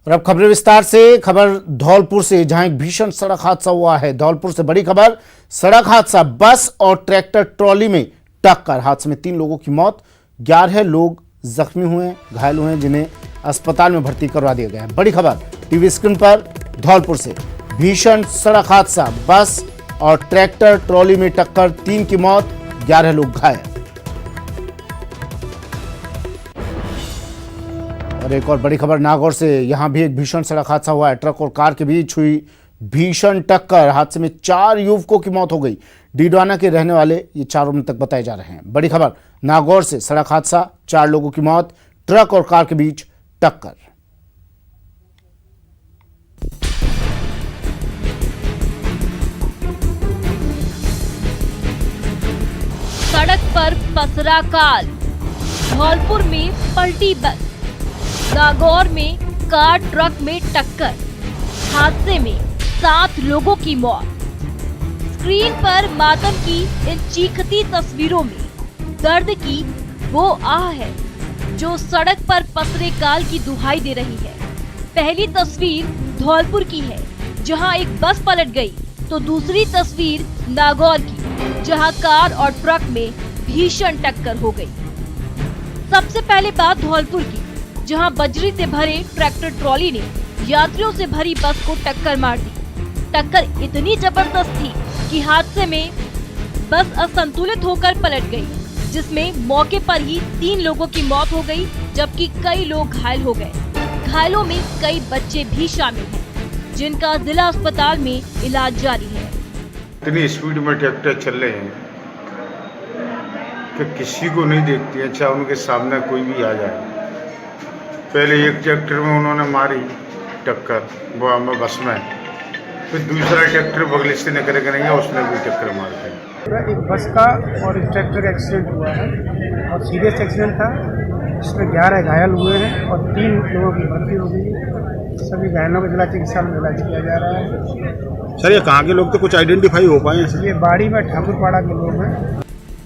और अब खबरें विस्तार से। खबर धौलपुर से, जहां एक भीषण सड़क हादसा हुआ है। धौलपुर से बड़ी खबर, सड़क हादसा, बस और ट्रैक्टर ट्रॉली में टक्कर। हादसे में 3 लोगों की मौत, 11 लोग जख्मी हुए, घायल हुए, जिन्हें अस्पताल में भर्ती करवा दिया गया है। बड़ी खबर टीवी स्क्रीन पर। धौलपुर से भीषण सड़क हादसा, बस और ट्रैक्टर ट्रॉली में टक्कर, 3 की मौत, 11 लोग घायल। और एक और बड़ी खबर नागौर से, यहां भी एक भीषण सड़क हादसा हुआ है। ट्रक और कार के बीच हुई भीषण टक्कर। हादसे में 4 युवकों की मौत हो गई। डीडवाना के रहने वाले ये 4 मृतक बताए जा रहे हैं। बड़ी खबर नागौर से, सड़क हादसा, 4 लोगों की मौत, ट्रक और कार के बीच टक्कर। सड़क पर पसरा काल, धौलपुर में पलटी बस, नागौर में कार ट्रक में टक्कर, हादसे में 7 लोगों की मौत। स्क्रीन पर मातम की इन चीखती तस्वीरों में दर्द की वो आह है जो सड़क पर पसरे काल की दुहाई दे रही है। पहली तस्वीर धौलपुर की है, जहां एक बस पलट गई, तो दूसरी तस्वीर नागौर की, जहां कार और ट्रक में भीषण टक्कर हो गई। सबसे पहले बात धौलपुर की, जहां बजरी से भरे ट्रैक्टर ट्रॉली ने यात्रियों से भरी बस को टक्कर मार दी। टक्कर इतनी जबरदस्त थी कि हादसे में बस असंतुलित होकर पलट गई, जिसमें मौके पर ही 3 लोगों की मौत हो गई, जबकि कई लोग घायल हो गए। घायलों में कई बच्चे भी शामिल हैं, जिनका जिला अस्पताल में इलाज जारी है। इतनी स्पीड में ट्रैक्टर चल रहे हैं कि किसी को नहीं देखती है, चाहे उनके सामने कोई भी आ जाए। पहले एक ट्रैक्टर में उन्होंने मारी टक्कर, वो हमें बस में, फिर दूसरा ट्रैक्टर बगल से निकल के नहीं है, उसने भी टक्कर मार दी। एक बस का और एक ट्रैक्टर का एक्सीडेंट हुआ है और सीरियस एक्सीडेंट था, जिसमें 11 घायल हुए हैं और 3 लोगों की भर्ती हो गई है। सभी घायलों को जिला चिकित्सालय में इलाज किया जा रहा है। सर, ये कहाँ के लोग तो कुछ आइडेंटिफाई हो पाए हैं? ये बाड़ी में ठाकुरपाड़ा के लोग हैं।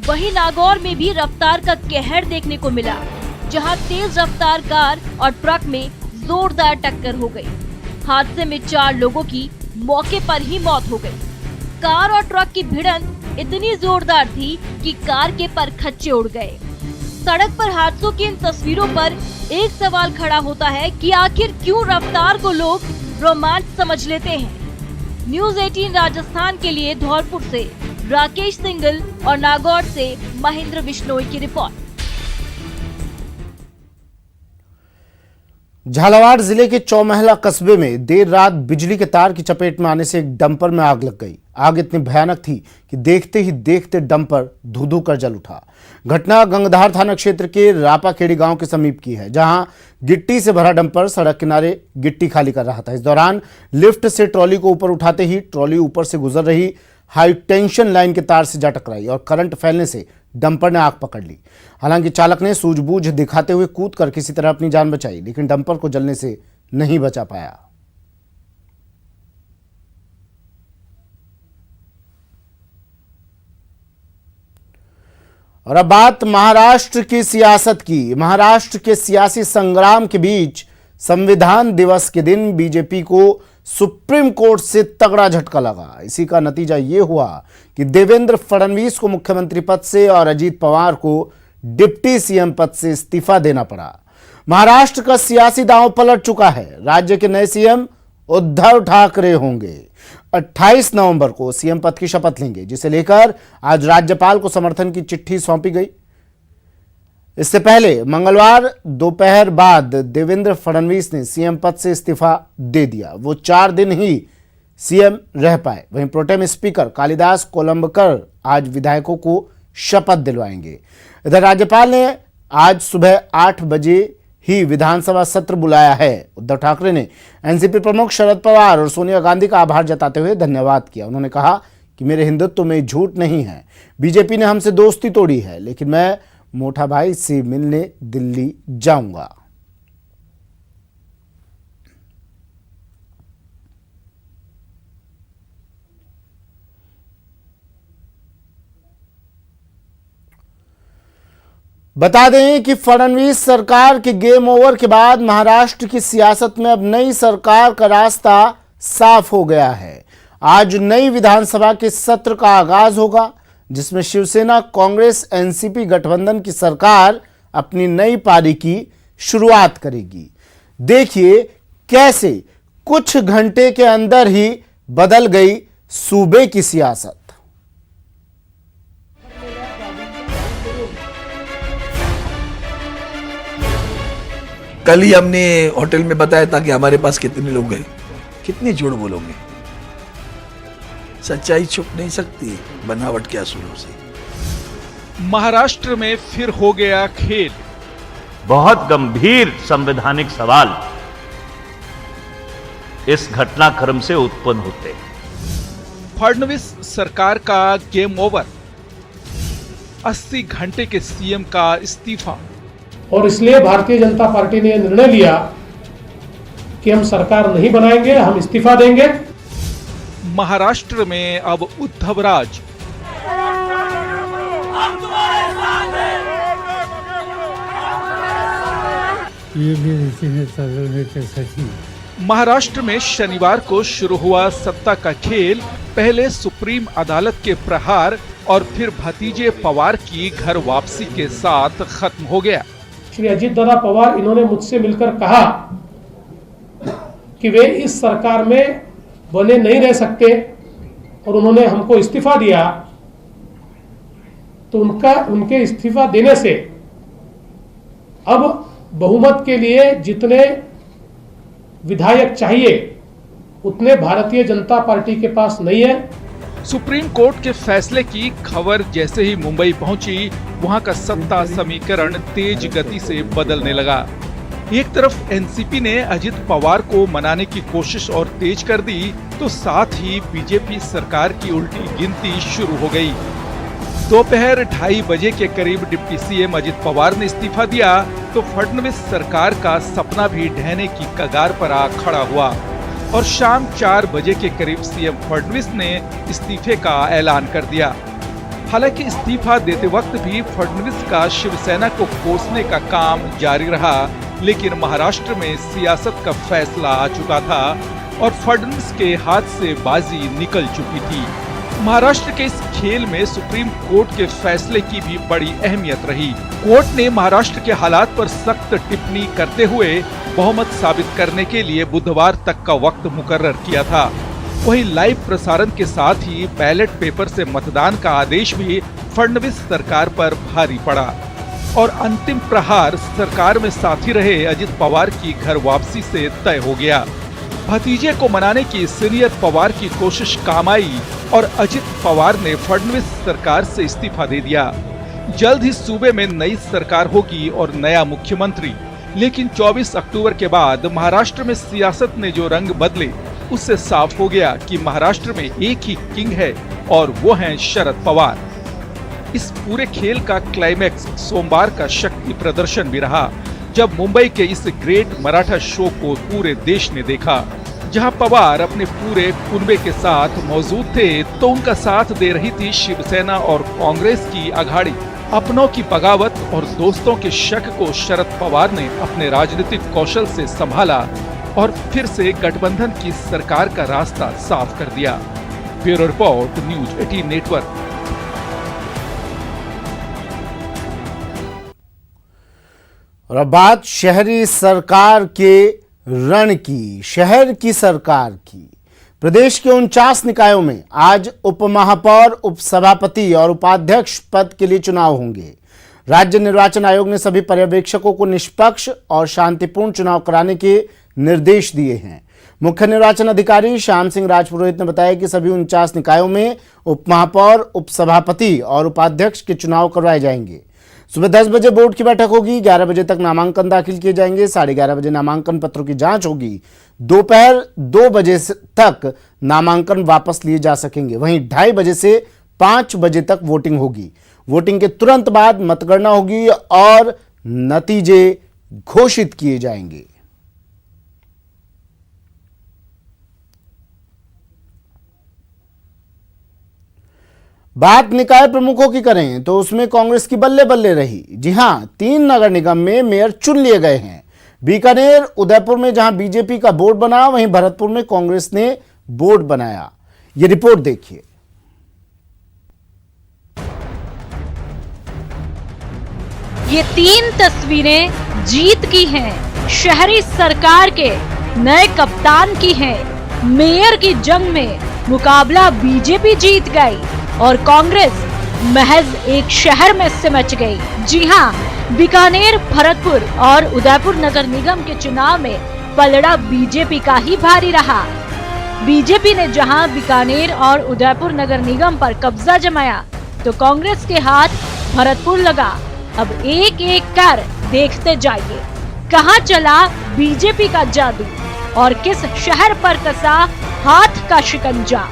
वहीं नागौर में भी रफ्तार का कहर देखने को मिला, जहां तेज रफ्तार कार और ट्रक में जोरदार टक्कर हो गई। हादसे में 4 लोगों की मौके पर ही मौत हो गई। कार और ट्रक की भिड़ंत इतनी जोरदार थी कि कार के परखच्चे उड़ गए। सड़क पर हादसों की इन तस्वीरों पर एक सवाल खड़ा होता है कि आखिर क्यों रफ्तार को लोग रोमांच समझ लेते हैं। न्यूज़ 18 राजस्थान के लिए धौलपुर से राकेश सिंगल और नागौर से महेंद्र बिश्नोई की रिपोर्ट। झालावाड़ जिले के चौमहला कस्बे में देर रात बिजली के तार की चपेट में आने से एक डंपर में आग लग गई। आग इतनी भयानक थी कि देखते ही देखते डंपर धू-धू कर जल उठा। घटना गंगधार थाना क्षेत्र के रापाखेड़ी गांव के समीप की है, जहां गिट्टी से भरा डंपर सड़क किनारे गिट्टी खाली कर रहा था। इस दौरान लिफ्ट से ट्रॉली को ऊपर उठाते ही ट्रॉली ऊपर से गुजर रही हाई टेंशन लाइन के तार से जा टकराई और करंट फैलने से डंपर ने आग पकड़ ली। हालांकि चालक ने सूझबूझ दिखाते हुए कूदकर किसी तरह अपनी जान बचाई, लेकिन डंपर को जलने से नहीं बचा पाया। और अब बात महाराष्ट्र की सियासत की। महाराष्ट्र के सियासी संग्राम के बीच संविधान दिवस के दिन बीजेपी को सुप्रीम कोर्ट से तगड़ा झटका लगा। इसी का नतीजा यह हुआ कि देवेंद्र फडणवीस को मुख्यमंत्री पद से और अजीत पवार को डिप्टी सीएम पद से इस्तीफा देना पड़ा। महाराष्ट्र का सियासी दांव पलट चुका है। राज्य के नए सीएम उद्धव ठाकरे होंगे। 28 नवंबर को सीएम पद की शपथ लेंगे, जिसे लेकर आज राज्यपाल को समर्थन की चिट्ठी सौंपी गई। इससे पहले मंगलवार दोपहर बाद देवेंद्र फडणवीस ने सीएम पद से इस्तीफा दे दिया। वो 4 दिन ही सीएम रह पाए। वहीं प्रोटेम स्पीकर कालिदास कोलंबकर आज विधायकों को शपथ दिलवाएंगे। इधर राज्यपाल ने आज सुबह 8 बजे ही विधानसभा सत्र बुलाया है। उद्धव ठाकरे ने एनसीपी प्रमुख शरद पवार और सोनिया गांधी का आभार जताते हुए धन्यवाद किया। उन्होंने कहा कि मेरे हिंदुत्व में झूठ नहीं है। बीजेपी ने हमसे दोस्ती तोड़ी है, लेकिन मैं मोटा भाई से मिलने दिल्ली जाऊंगा। बता दें कि फडणवीस सरकार के गेम ओवर के बाद महाराष्ट्र की सियासत में अब नई सरकार का रास्ता साफ हो गया है। आज नई विधानसभा के सत्र का आगाज होगा, जिसमें शिवसेना कांग्रेस एनसीपी गठबंधन की सरकार अपनी नई पारी की शुरुआत करेगी। देखिए कैसे कुछ घंटे के अंदर ही बदल गई सूबे की सियासत। कल ही हमने होटल में बताया था कि हमारे पास कितने लोग गए। कितनी झूठ बोलोगे? सच्चाई छुप नहीं सकती, बनावट क्या शुरू से। महाराष्ट्र में फिर हो गया खेल। बहुत गंभीर संवैधानिक सवाल इस घटनाक्रम से उत्पन्न होते हैं। फडणवीस सरकार का गेम ओवर, 80 घंटे के सीएम का इस्तीफा। और इसलिए भारतीय जनता पार्टी ने यह निर्णय लिया कि हम सरकार नहीं बनाएंगे, हम इस्तीफा देंगे। महाराष्ट्र में अब उद्धव राज। ये भी सही। महाराष्ट्र में शनिवार को शुरू हुआ सत्ता का खेल पहले सुप्रीम अदालत के प्रहार और फिर भतीजे पवार की घर वापसी के साथ खत्म हो गया। श्री अजीत दादा पवार इन्होंने मुझसे मिलकर कहा कि वे इस सरकार में बने नहीं रह सकते और उन्होंने हमको इस्तीफा दिया। तो उनके इस्तीफा देने से अब बहुमत के लिए जितने विधायक चाहिए उतने भारतीय जनता पार्टी के पास नहीं है। सुप्रीम कोर्ट के फैसले की खबर जैसे ही मुंबई पहुंची, वहां का सत्ता समीकरण तेज गति से बदलने लगा। एक तरफ एनसीपी ने अजित पवार को मनाने की कोशिश और तेज कर दी, तो साथ ही बीजेपी सरकार की उल्टी गिनती शुरू हो गई। दोपहर 2:30 बजे के करीब डिप्टी सीएम अजित पवार ने इस्तीफा दिया, तो फडणवीस सरकार का सपना भी ढहने की कगार पर आ खड़ा हुआ और शाम 4 बजे के करीब सीएम फडणवीस ने इस्तीफे का ऐलान कर दिया। हालांकि इस्तीफा देते वक्त भी फडणवीस का शिवसेना को कोसने का काम जारी रहा, लेकिन महाराष्ट्र में सियासत का फैसला आ चुका था और फडणवीस के हाथ से बाजी निकल चुकी थी। महाराष्ट्र के इस खेल में सुप्रीम कोर्ट के फैसले की भी बड़ी अहमियत रही। कोर्ट ने महाराष्ट्र के हालात पर सख्त टिप्पणी करते हुए बहुमत साबित करने के लिए बुधवार तक का वक्त मुकर्रर किया था। वहीं लाइव प्रसारण के साथ ही बैलेट पेपर से मतदान का आदेश भी फडणवीस सरकार पर भारी पड़ा और अंतिम प्रहार सरकार में साथी रहे अजित पवार की घर वापसी से तय हो गया। भतीजे को मनाने की सीनियर पवार की कोशिश काम आई और अजित पवार ने फडणवीस सरकार से इस्तीफा दे दिया। जल्द ही सूबे में नई सरकार होगी और नया मुख्यमंत्री, लेकिन 24 अक्टूबर के बाद महाराष्ट्र में सियासत ने जो रंग बदले, उससे साफ हो गया कि महाराष्ट्र में एक ही किंग है और वो हैं शरद पवार। इस पूरे खेल का क्लाइमैक्स सोमवार का शक्ति प्रदर्शन भी रहा, जब मुंबई के इस ग्रेट मराठा शो को पूरे देश ने देखा, जहां पवार अपने पूरे कुनबे के साथ मौजूद थे, तो उनका साथ दे रही थी शिवसेना और कांग्रेस की अघाड़ी। अपनों की बगावत और दोस्तों के शक को शरद पवार ने अपने राजनीतिक कौशल से संभाला और फिर से गठबंधन की सरकार का रास्ता साफ कर दिया। Bureau report, news 18 network. और अब बात शहरी सरकार के रण की, शहर की सरकार की। प्रदेश के 49 निकायों में आज उपमहापौर, उपसभापति और उपाध्यक्ष पद के लिए चुनाव होंगे। राज्य निर्वाचन आयोग ने सभी पर्यवेक्षकों को निष्पक्ष और शांतिपूर्ण चुनाव कराने के निर्देश दिए हैं। मुख्य निर्वाचन अधिकारी श्याम सिंह राजपुरोहित ने बताया कि सभी 49 निकायों में उपमहापौर, उपसभापति और उपाध्यक्ष के चुनाव करवाए जाएंगे। सुबह 10 बजे बोर्ड की बैठक होगी। 11 बजे तक नामांकन दाखिल किए जाएंगे। 11:30 बजे नामांकन पत्रों की जांच होगी। दोपहर 2 बजे तक नामांकन वापस लिए जा सकेंगे। वहीं 2:30 बजे से 5 बजे तक वोटिंग होगी। वोटिंग के तुरंत बाद मतगणना होगी और नतीजे घोषित किए जाएंगे। बात निकाय प्रमुखों की करें तो उसमें कांग्रेस की बल्ले बल्ले रही। जी हां, 3 नगर निगम में मेयर चुन लिए गए हैं। बीकानेर, उदयपुर में जहां बीजेपी का बोर्ड बना, वहीं भरतपुर में कांग्रेस ने बोर्ड बनाया। ये रिपोर्ट देखिए। ये 3 तस्वीरें जीत की हैं, शहरी सरकार के नए कप्तान की हैं। मेयर की जंग में मुकाबला बीजेपी जीत गई और कांग्रेस महज एक शहर में सिमट गई। जी हां, बीकानेर, भरतपुर और उदयपुर नगर निगम के चुनाव में पलड़ा बीजेपी का ही भारी रहा। बीजेपी ने जहां बीकानेर और उदयपुर नगर निगम पर कब्जा जमाया, तो कांग्रेस के हाथ भरतपुर लगा। अब एक एक कर देखते जाइए कहां चला बीजेपी का जादू और किस शहर पर कसा हाथ का शिकंजा।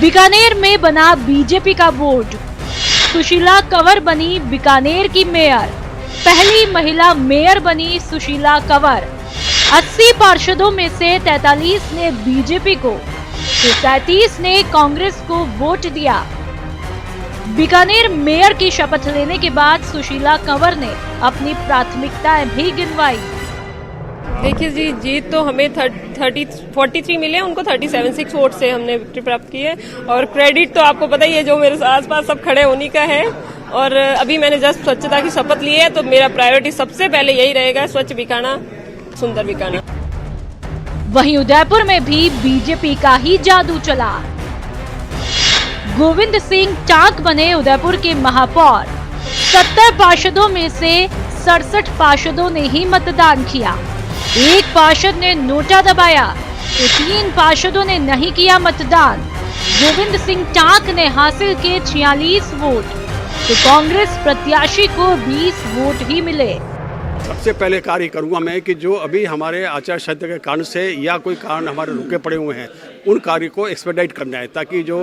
बीकानेर में बना बीजेपी का बोर्ड। सुशीला कंवर बनी बीकानेर की मेयर। पहली महिला मेयर बनी सुशीला कंवर। 80 पार्षदों में से 43 ने बीजेपी को तो 37 ने कांग्रेस को वोट दिया। बीकानेर मेयर की शपथ लेने के बाद सुशीला कंवर ने अपनी प्राथमिकताएं भी गिनवाई। देखिए जी, जीत तो हमें 43 मिले, उनको 37 वोट से हमने विक्ट्री प्राप्त की है। और क्रेडिट तो आपको पता ही है, जो मेरे आसपास सब खड़े उन्हीं का है। और अभी मैंने जस्ट स्वच्छता की शपथ ली है, तो मेरा प्रायोरिटी सबसे पहले यही रहेगा, स्वच्छ बीकाना, सुंदर बीकाना। वहीं उदयपुर में भी बीजेपी का ही जादू चला। गोविंद सिंह टाक बने उदयपुर के महापौर। 70 पार्षदों में से 67 पार्षदों ने ही मतदान किया। एक पार्षद ने नोटा दबाया तो 3 पार्षदों ने नहीं किया मतदान। गोविंद सिंह टाक ने हासिल किए 46 वोट, तो कांग्रेस प्रत्याशी को 20 वोट ही मिले। सबसे पहले कार्य करूंगा मैं कि जो अभी हमारे आचार संहिता के कारण से या कोई कारण हमारे रुके पड़े हुए हैं, उन कार्य को एक्सपेडाइट करना है, ताकि जो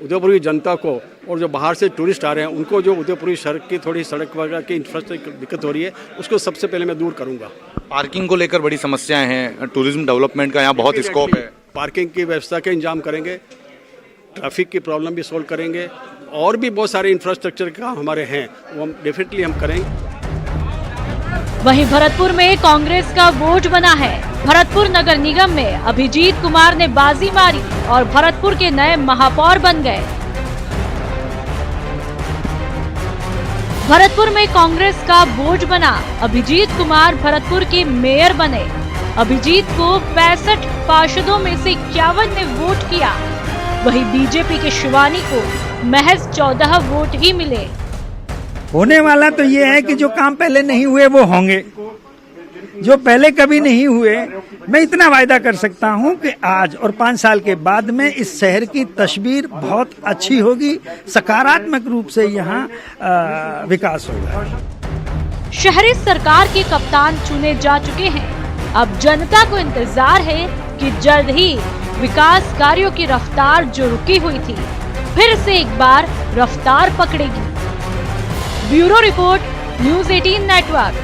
उदयपुर की जनता को और जो बाहर से टूरिस्ट आ रहे हैं उनको जो उदयपुरी सड़क की थोड़ी सड़क वगैरह की इंफ्रास्ट्रक्चर दिक्कत हो रही है, उसको सबसे पहले मैं दूर करूंगा। पार्किंग को लेकर बड़ी समस्याएं हैं, टूरिज्म डेवलपमेंट का यहाँ बहुत स्कोप है। पार्किंग की व्यवस्था के इंतजाम करेंगे, ट्रैफिक की प्रॉब्लम भी सोल्व करेंगे, और भी बहुत सारे इंफ्रास्ट्रक्चर का हमारे हैं, वो हम डेफिनेटली हम करेंगे। वहीं भरतपुर में कांग्रेस का बोर्ड बना है। भरतपुर नगर निगम में अभिजीत कुमार ने बाजी मारी और भरतपुर के नए महापौर बन गए। भरतपुर में कांग्रेस का बोर्ड बना। अभिजीत कुमार भरतपुर के मेयर बने। अभिजीत को 65 पार्षदों में से 51 ने वोट किया। वहीं बीजेपी के शिवानी को महज 14 वोट ही मिले। होने वाला तो ये है कि जो काम पहले नहीं हुए वो होंगे, जो पहले कभी नहीं हुए। मैं इतना वायदा कर सकता हूं कि आज और 5 साल के बाद में इस शहर की तस्वीर बहुत अच्छी होगी, सकारात्मक रूप से यहाँ विकास होगा। शहरी सरकार के कप्तान चुने जा चुके हैं। अब जनता को इंतजार है कि जल्द ही विकास कार्यों की रफ्तार जो रुकी हुई थी, फिर से एक बार रफ्तार पकड़ेगी। Bureau report, news 18 network.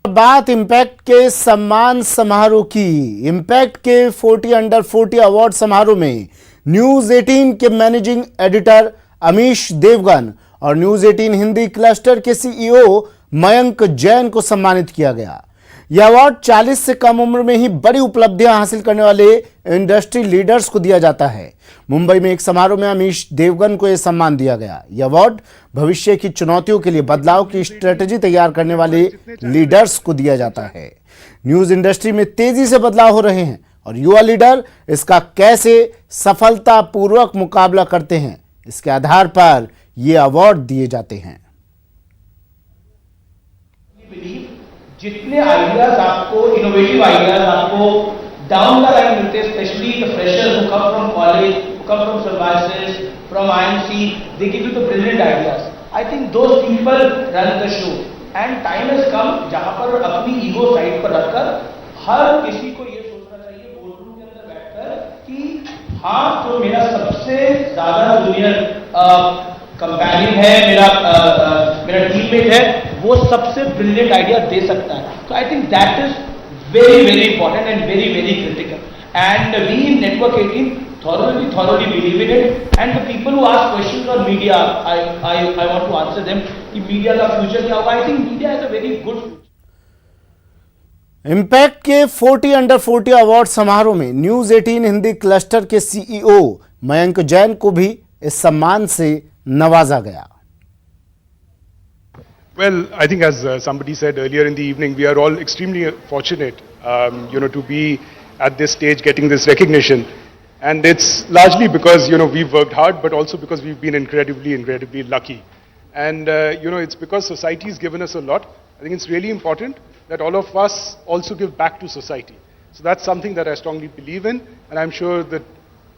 बात इम्पैक्ट के सम्मान समारोह की। इम्पैक्ट के 40 अंडर 40 अवार्ड समारोह में न्यूज़ 18 के मैनेजिंग एडिटर अमीश देवगन और न्यूज़ 18 हिंदी क्लस्टर के सीईओ मयंक जैन को सम्मानित किया गया। यह अवार्ड 40 से कम उम्र में ही बड़ी उपलब्धियां हासिल करने वाले इंडस्ट्री लीडर्स को दिया जाता है। मुंबई में एक समारोह में अमीश देवगन को यह सम्मान दिया गया। यह अवार्ड भविष्य की चुनौतियों के लिए बदलाव की स्ट्रेटेजी तैयार करने वाले लीडर्स को दिया जाता है। न्यूज इंडस्ट्री में तेजी से बदलाव हो रहे हैं और युवा लीडर इसका कैसे सफलतापूर्वक मुकाबला करते हैं, इसके आधार पर ये अवार्ड दिए जाते हैं। जितने आइडियाज आपको, इनोवेटिव आइडियाज आपको डाउन द लाइन मिलते हैं, specially the freshers who come from college, who come from services, from IMC, they give you the brilliant ideas. I think those people run the show and time has come जहां पर अपनी ego side पर रखकर हर किसी को ये सोचना चाहिए बोर्डरूम के अंदर बैठकर कि हाँ, तो मेरा सबसे ज्यादा जूनियर कंपेनियन है, मेरा टीममेट है, वो सबसे ब्रिलियंट आइडिया दे सकता है। तो I think that is very very important and very very critical. And we in network 18 thoroughly believe in it. And the people who ask questions on media, I want to answer them. कि media का future क्या होगा? I think media has a very good future. Impact के 40 under 40 award समारोह में news 18 Hindi cluster के CEO Mayank Jain को भी इस सम्मान से नवाजा गया। Well, I think as somebody said earlier in the evening, we are all extremely fortunate, to be at this stage getting this recognition. And it's largely because, we've worked hard, but also because we've been incredibly lucky. And, it's because society has given us a lot. I think it's really important that all of us also give back to society. So that's something that I strongly believe in. And I'm sure that,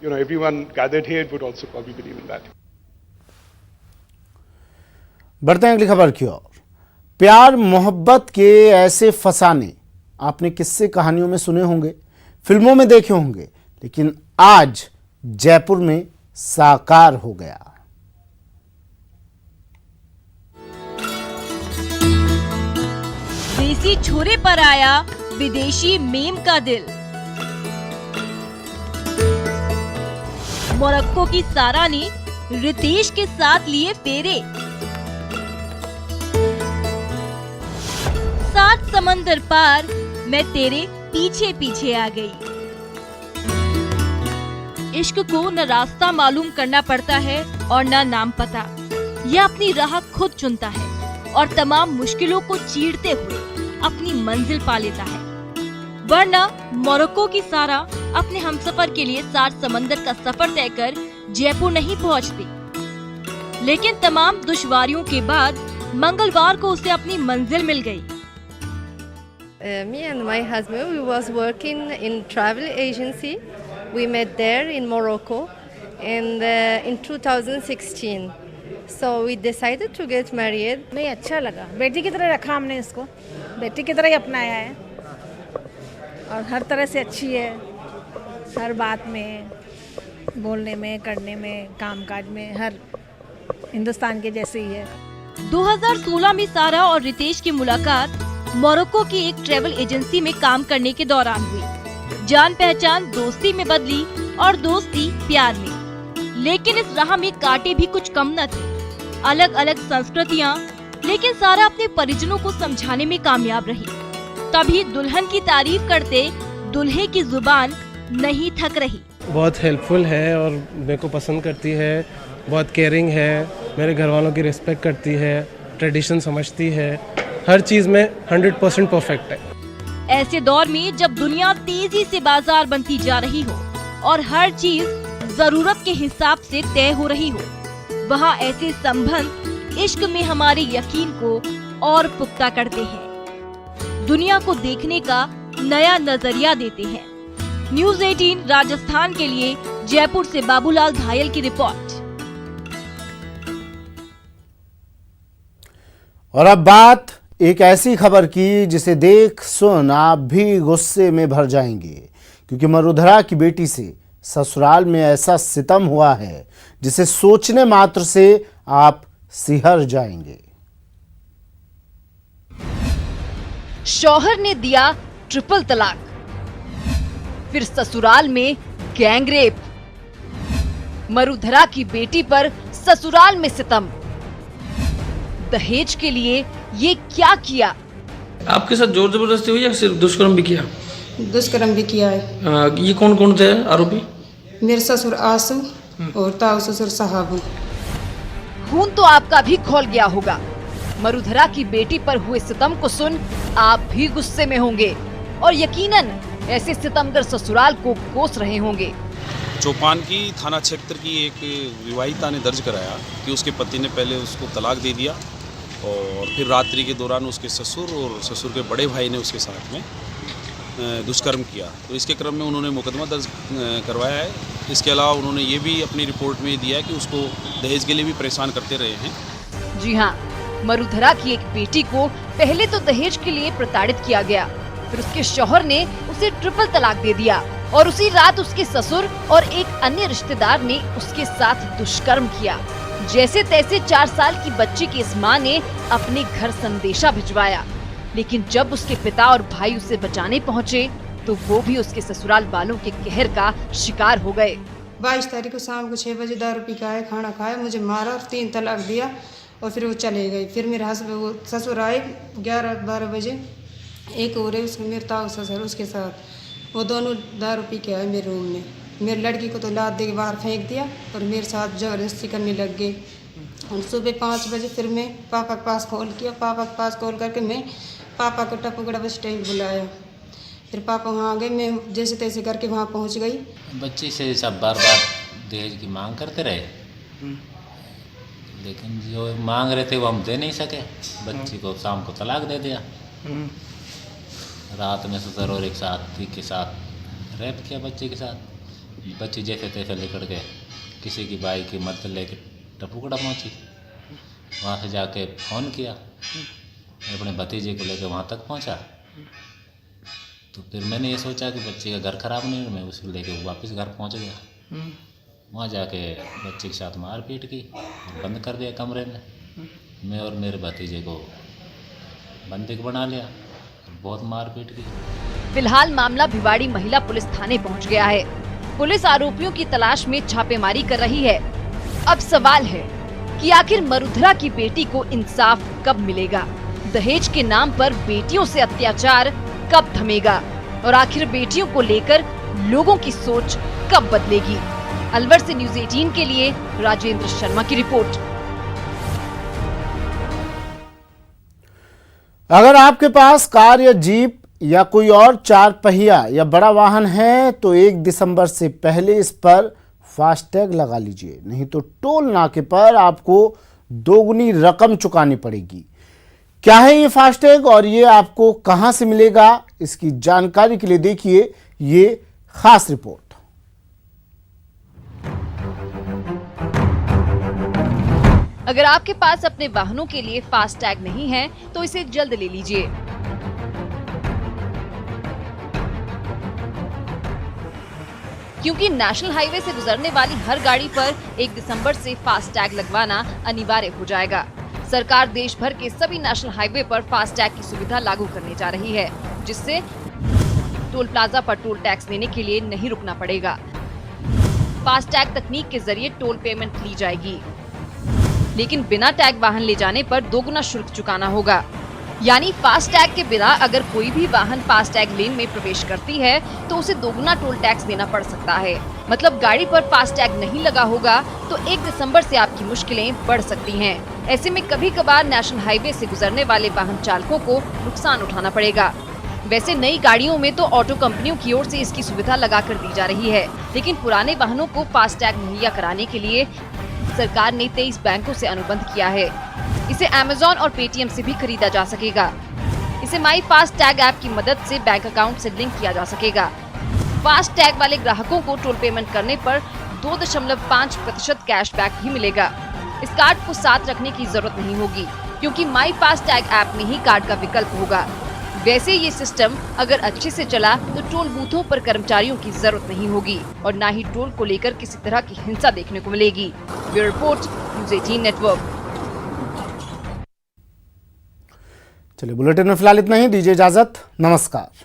everyone gathered here would also probably believe in that. बढ़ते हैं अगली खबर की ओर। प्यार मोहब्बत के ऐसे फसाने आपने किस्से कहानियों में सुने होंगे, फिल्मों में देखे होंगे, लेकिन आज जयपुर में साकार हो गया। देसी छोरे पर आया विदेशी मेम का दिल। मोरक्को की सारा ने रितेश के साथ लिए फेरे। 7 समंदर पार मैं तेरे पीछे पीछे आ गई। इश्क को न रास्ता मालूम करना पड़ता है और न नाम पता। यह अपनी राह खुद चुनता है और तमाम मुश्किलों को चीरते हुए अपनी मंजिल पा लेता है। वरना मोरक्को की सारा अपने हमसफर के लिए 7 समंदर का सफर तय कर जयपुर नहीं पहुंचती। लेकिन तमाम दुश्वारियों के बाद मंगलवार को उसे अपनी मंजिल मिल गई। Me and my husband, we was working in travel agency. We met there in Morocco, and in 2016. So we decided to get married. नहीं, अच्छा लगा। बेटी की तरह रखा हमने इसको, बेटी की तरह ही अपनाया है और हर तरह से अच्छी है, हर बात में, बोलने में, करने में, कामकाज में, हर हिंदुस्तान के जैसे ही है। 2016 में सारा और रितेश की मुलाकात मोरक्को की एक ट्रैवल एजेंसी में काम करने के दौरान हुई। जान पहचान दोस्ती में बदली और दोस्ती प्यार में। लेकिन इस राह में कांटे भी कुछ कम न थे। अलग अलग संस्कृतियाँ, लेकिन सारा अपने परिजनों को समझाने में कामयाब रही। तभी दुल्हन की तारीफ करते दुल्हे की जुबान नहीं थक रही। बहुत हेल्पफुल है और मेरे को पसंद करती है, बहुत केयरिंग है, मेरे घर वालों की रिस्पेक्ट करती है, ट्रेडिशन समझती है, हर चीज में 100% परफेक्ट है। ऐसे दौर में जब दुनिया तेजी से बाजार बनती जा रही हो और हर चीज जरूरत के हिसाब से तय हो रही हो, वहाँ ऐसे संबंध इश्क में हमारे यकीन को और पुख्ता करते हैं, दुनिया को देखने का नया नजरिया देते हैं। न्यूज 18 राजस्थान के लिए जयपुर से बाबूलाल धायल की रिपोर्ट। और अब बात एक ऐसी खबर की जिसे देख सुन आप भी गुस्से में भर जाएंगे, क्योंकि मरुधरा की बेटी से ससुराल में ऐसा सितम हुआ है जिसे सोचने मात्र से आप सिहर जाएंगे। शौहर ने दिया ट्रिपल तलाक, फिर ससुराल में गैंगरेप। मरुधरा की बेटी पर ससुराल में सितम। दहेज के लिए ये क्या किया? आपके साथ जोर जबरदस्ती हुई या सिर्फ दुष्कर्म भी किया? दुष्कर्म भी किया है। ये कौन कौन थे आरोपी? मेरे ससुर आंसू और ताऊ ससुर साहब। खून तो आपका भी खौल गया होगा। मरुधरा की बेटी पर हुए सितम को सुन आप भी गुस्से में होंगे और यकीनन ऐसे सितमगर ससुराल को कोस रहे होंगे। चौपान की थाना क्षेत्र की एक विवाहिता ने दर्ज कराया कि उसके पति ने पहले उसको तलाक दे दिया और फिर रात्रि के दौरान उसके ससुर और ससुर के बड़े भाई ने उसके साथ में दुष्कर्म किया। तो इसके क्रम में उन्होंने मुकदमा दर्ज करवाया है। इसके अलावा उन्होंने ये भी अपनी रिपोर्ट में दिया कि उसको दहेज के लिए भी परेशान करते रहे हैं। जी हाँ, मरुधरा की एक बेटी को पहले तो दहेज के लिए प्रताड़ित किया गया, फिर उसके शौहर ने उसे ट्रिपल तलाक दे दिया और उसी रात उसके ससुर और एक अन्य रिश्तेदार ने उसके साथ दुष्कर्म किया। जैसे तैसे 4 साल की बच्ची की इस मां ने अपने घर संदेशा भिजवाया, लेकिन जब उसके पिता और भाई उसे बचाने पहुंचे तो वो भी उसके ससुराल वालों के कहर का शिकार हो गए। 22 तारीख को शाम को 6 बजे दारू पी के आए, खाना खाया, मुझे मारा और 3 तलाक दिया और फिर वो चले गए। फिर मेरे वो ससुर आए 11-12 बजे, एक और है उसके मेरे ताऊ ससुर उसके साथ, वो दोनों दारू पी के आए मेरे रूम में। मेरी लड़की को तो लात दे के बाहर फेंक दिया और मेरे साथ ज़बरदस्ती करने लग गए। और सुबह 5 बजे फिर मैं पापा के पास कॉल किया, पापा के पास कॉल करके मैं पापा को टपुगड़ा बस स्टैंड बुलाया। फिर पापा वहाँ आ गए, मैं जैसे तैसे करके वहाँ पहुँच गई। बच्ची से सब बार बार दहेज की मांग करते रहे, लेकिन जो मांग रहे थे वो हम दे नहीं सके। बच्ची को शाम को तलाक दे दिया, रात में ससुर और एक साथी के साथ रेप किया बच्ची के साथ। बच्ची जैसे तैसे लेकर के किसी की बाई की मदद लेके टपुकड़ा पहुंची। वहाँ से जाके फ़ोन किया, अपने भतीजे को लेकर वहाँ तक पहुँचा। तो फिर मैंने ये सोचा कि बच्चे का घर ख़राब नहीं है, मैं उसको लेके वापस घर पहुँच गया। वहाँ जाके बच्चे के साथ मारपीट की और बंद कर दिया कमरे में। मैं और मेरे भतीजे को बंदी बना लिया और बहुत मारपीट की। फिलहाल मामला भिवाड़ी महिला पुलिस थाने पहुंच गया है। पुलिस आरोपियों की तलाश में छापेमारी कर रही है। अब सवाल है कि आखिर मरुधरा की बेटी को इंसाफ कब मिलेगा? दहेज के नाम पर बेटियों से अत्याचार कब थमेगा? और आखिर बेटियों को लेकर लोगों की सोच कब बदलेगी? अलवर से न्यूज़ 18 के लिए राजेंद्र शर्मा की रिपोर्ट। अगर आपके पास कार या जीप या कोई और 4 पहिया या बड़ा वाहन है तो 1 दिसंबर से पहले इस पर फास्टैग लगा लीजिए, नहीं तो टोल नाके पर आपको दोगुनी रकम चुकानी पड़ेगी। क्या है ये फास्टैग और ये आपको कहां से मिलेगा, इसकी जानकारी के लिए देखिए ये खास रिपोर्ट। अगर आपके पास अपने वाहनों के लिए फास्टैग नहीं है तो इसे जल्द ले लीजिए। क्योंकि नेशनल हाईवे से गुजरने वाली हर गाड़ी पर 1 दिसंबर से फास्टैग लगवाना अनिवार्य हो जाएगा। सरकार देश भर के सभी नेशनल हाईवे पर फास्टैग की सुविधा लागू करने जा रही है, जिससे टोल प्लाजा पर टोल टैक्स देने के लिए नहीं रुकना पड़ेगा। फास्टैग तकनीक के जरिए टोल पेमेंट ली जाएगी, लेकिन बिना टैग वाहन ले जाने पर दोगुना शुल्क चुकाना होगा। यानी फास्टैग के बिना अगर कोई भी वाहन फास्टैग लेन में प्रवेश करती है तो उसे दोगुना टोल टैक्स देना पड़ सकता है। मतलब गाड़ी पर फास्टैग नहीं लगा होगा तो 1 दिसंबर से आपकी मुश्किलें बढ़ सकती हैं। ऐसे में कभी कभार नेशनल हाईवे से गुजरने वाले वाहन चालकों को नुकसान उठाना पड़ेगा। वैसे नई गाड़ियों में तो ऑटो कंपनियों की ओर से इसकी सुविधा लगा कर दी जा रही है, लेकिन पुराने वाहनों को फास्टैग मुहैया कराने के लिए सरकार ने 23 बैंकों से अनुबंध किया है। इसे अमेज़न और पेटीएम से भी खरीदा जा सकेगा। इसे माई फास्टैग ऐप की मदद से बैंक अकाउंट से लिंक किया जा सकेगा। फास्टैग वाले ग्राहकों को टोल पेमेंट करने पर 2.5% कैशबैक भी मिलेगा। इस कार्ड को साथ रखने की जरूरत नहीं होगी, क्योंकि माई फास्टैग ऐप में ही कार्ड का विकल्प होगा। वैसे ये सिस्टम अगर अच्छे से चला तो टोल बूथों पर कर्मचारियों की जरूरत नहीं होगी और न ही टोल को लेकर किसी तरह की हिंसा देखने को मिलेगी। Bureau report, news 18 network. चलिए बुलेटिन में फिलहाल इतना ही, दीजिए इजाजत, नमस्कार।